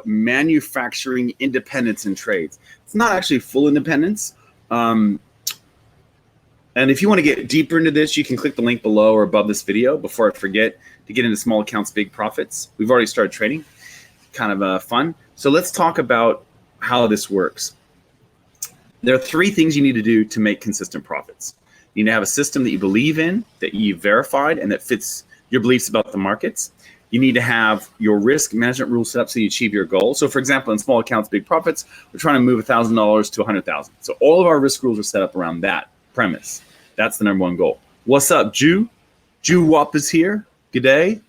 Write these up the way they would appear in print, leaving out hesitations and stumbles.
manufacturing independence in trades. It's not actually full independence. And if you want to get deeper into this, you can click the link below or above this video. Before I forget, to get into small accounts, big profits. We've already started trading. Kind of fun. So let's talk about how this works. There are three things you need to do to make consistent profits. You need to have a system that you believe in, that you've verified, and that fits your beliefs about the markets. You need to have your risk management rules set up so you achieve your goal. So for example, in small accounts, big profits, we're trying to move $1,000 to $100,000. So all of our risk rules are set up around that premise. That's the number one goal. What's up, Jew? Jew Wop is here. Good day.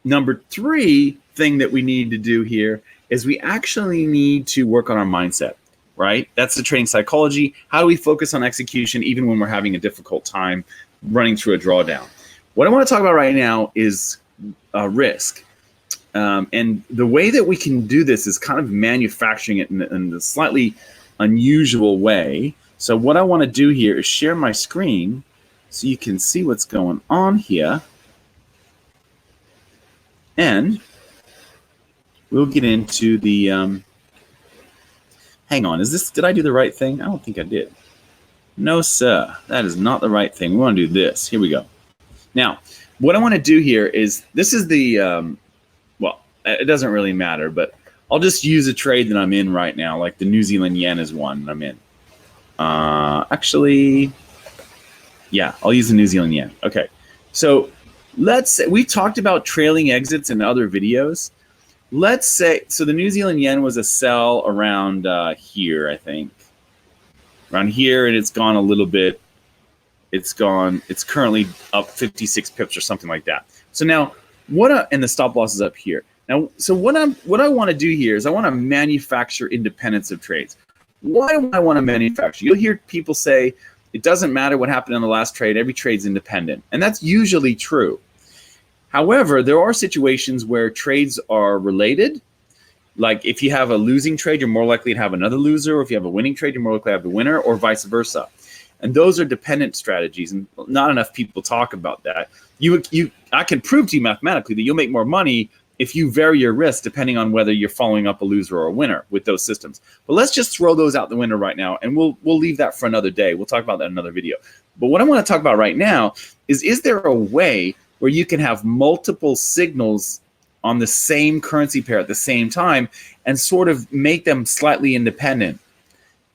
Number three thing that we need to do here is we actually need to work on our mindset, right? That's the trading psychology. How do we focus on execution even when we're having a difficult time running through a drawdown? What I want to talk about right now is risk. And the way that we can do this is kind of manufacturing it in a slightly unusual way. So what I want to do here is share my screen so you can see what's going on here. And we'll get into the, hang on, did I do the right thing? I don't think I did. No, sir, that is not the right thing. We want to do this. Here we go. Now, what I want to do here is, this is the, well, it doesn't really matter, but I'll just use a trade that I'm in right now, like the New Zealand yen is one that I'm in. Actually, yeah, I'll use the New Zealand yen. Okay, so let's say, we talked about trailing exits in other videos. Let's say, so the New Zealand yen was a sell around here, I think. Around here, and it's gone a little bit. It's currently up 56 pips or something like that. So now, and the stop loss is up here. Now, so what I want to do here is I want to manufacture independence of trades. Why do I want to manufacture? You'll hear people say, it doesn't matter what happened in the last trade, every trade's independent. And that's usually true. However, there are situations where trades are related. Like if you have a losing trade, you're more likely to have another loser. Or if you have a winning trade, you're more likely to have the winner, or vice versa. And those are dependent strategies, and not enough people talk about that. I can prove to you mathematically that you'll make more money if you vary your risk depending on whether you're following up a loser or a winner with those systems. But let's just throw those out the window right now, and we'll leave that for another day. We'll talk about that in another video. But what I want to talk about right now is there a way where you can have multiple signals on the same currency pair at the same time and sort of make them slightly independent?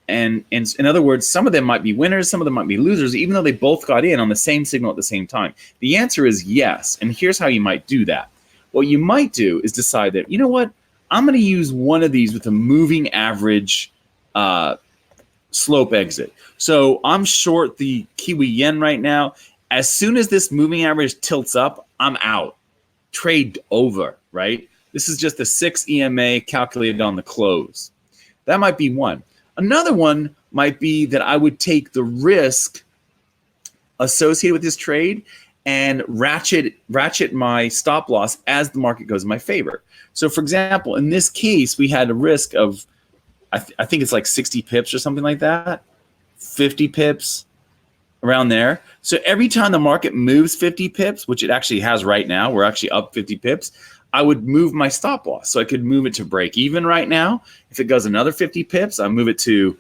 And in other words, some of them might be winners, some of them might be losers, even though they both got in on the same signal at the same time. The answer is yes, and here's how you might do that. What you might do is decide that, you know what, I'm going to use one of these with a moving average slope exit. So I'm short the Kiwi yen right now. As soon as this moving average tilts up, I'm out. Trade over, right? This is just a 6 EMA calculated on the close. That might be one. Another one might be that I would take the risk associated with this trade and ratchet my stop loss as the market goes in my favor. So for example, in this case, we had a risk of, I think it's like 60 pips or something like that, 50 pips, around there. So every time the market moves 50 pips, which it actually has right now, we're actually up 50 pips, I would move my stop loss. So I could move it to break even right now. If it goes another 50 pips, I move it to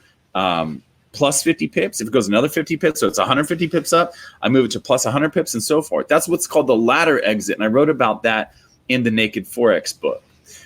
plus 50 pips. If it goes another 50 pips, so it's 150 pips up, I move it to plus 100 pips and so forth. That's what's called the ladder exit. And I wrote about that in the Naked Forex book.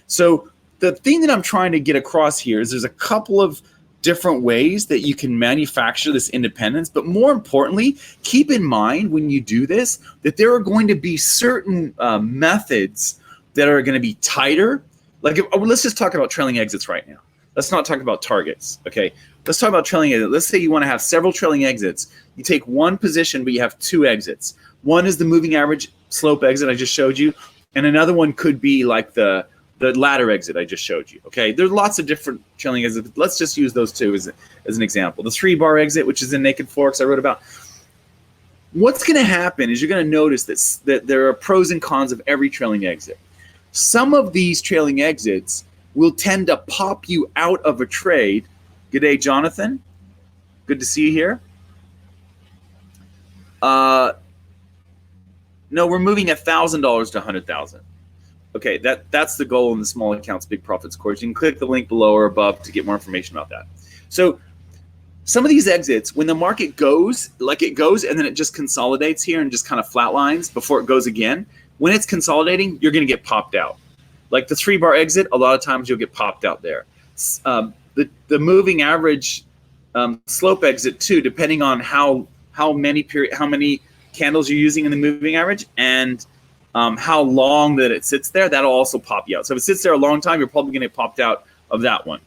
So the thing that I'm trying to get across here is there's a couple of different ways that you can manufacture this independence. But more importantly, keep in mind when you do this, that there are going to be certain methods that are going to be tighter. Like, let's just talk about trailing exits right now. Let's not talk about targets, okay? Let's talk about trailing exits. Let's say you want to have several trailing exits. You take one position, but you have two exits. One is the moving average slope exit I just showed you, and another one could be like the ladder exit I just showed you, okay? There's lots of different trailing exits. Let's just use those two as an example. The 3-bar exit, which is in Naked Forex I wrote about. What's going to happen is you're going to notice that there are pros and cons of every trailing exit. Some of these trailing exits will tend to pop you out of a trade. Good day, Jonathan. Good to see you here. No, we're moving $1,000 to $100,000. Okay, that's the goal in the Small Accounts Big Profits course. You can click the link below or above to get more information about that. So some of these exits, when the market goes, like it goes and then it just consolidates here and just kind of flatlines before it goes again, when it's consolidating, you're going to get popped out. Like the 3-bar exit, a lot of times you'll get popped out there. The moving average slope exit too, depending on how many candles you're using in the moving average and how long that it sits there, that'll also pop you out. So if it sits there a long time, you're probably going to get popped out of that one.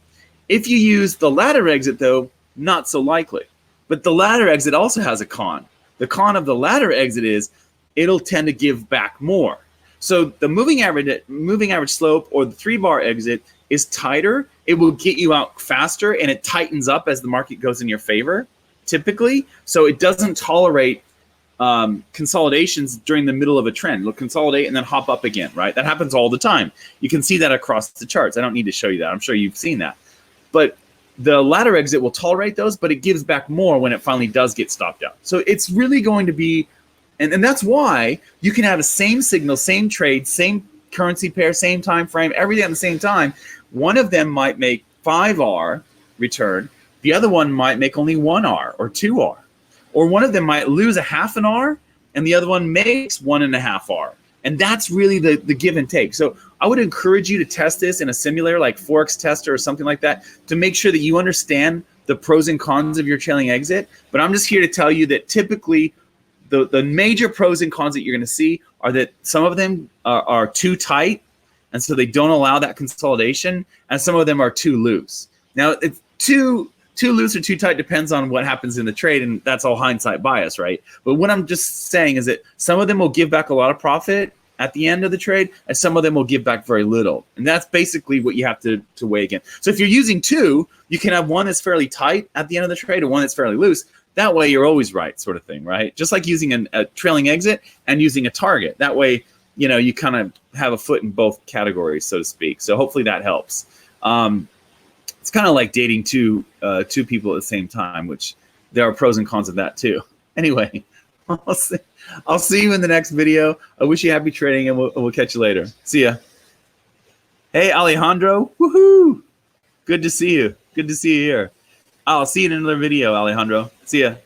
If you use the ladder exit though, not so likely. But the ladder exit also has a con. The con of the ladder exit is it'll tend to give back more. So the moving average slope or the 3-bar exit is tighter. It will get you out faster and it tightens up as the market goes in your favor, typically. So it doesn't tolerate consolidations during the middle of a trend. It'll consolidate and then hop up again, right? That happens all the time. You can see that across the charts. I don't need to show you that. I'm sure you've seen that. But the ladder exit will tolerate those, but it gives back more when it finally does get stopped out. So it's really going to be, and that's why you can have the same signal, same trade, same currency pair, same time frame, everything at the same time. One of them might make 5R return. The other one might make only 1R or 2R. Or one of them might lose a half an R and the other one makes 1.5 R. And that's really the give and take. So I would encourage you to test this in a simulator like Forex Tester or something like that to make sure that you understand the pros and cons of your trailing exit. But I'm just here to tell you that typically the major pros and cons that you're going to see are that some of them are too tight, and so they don't allow that consolidation, and some of them are too loose. Now, it's too loose or too tight depends on what happens in the trade, and that's all hindsight bias, right? But what I'm just saying is that some of them will give back a lot of profit at the end of the trade, and some of them will give back very little. And that's basically what you have to weigh again. So if you're using two, you can have one that's fairly tight at the end of the trade and one that's fairly loose. That way you're always right, sort of thing, right? Just like using a trailing exit and using a target. That way, you know, you kind of have a foot in both categories, so to speak. So hopefully that helps. It's kind of like dating two people at the same time, which there are pros and cons of that too. Anyway, I'll see you in the next video. I wish you happy trading, and we'll catch you later. See ya. Hey, Alejandro. Woohoo! Good to see you. Good to see you here. I'll see you in another video, Alejandro. See ya.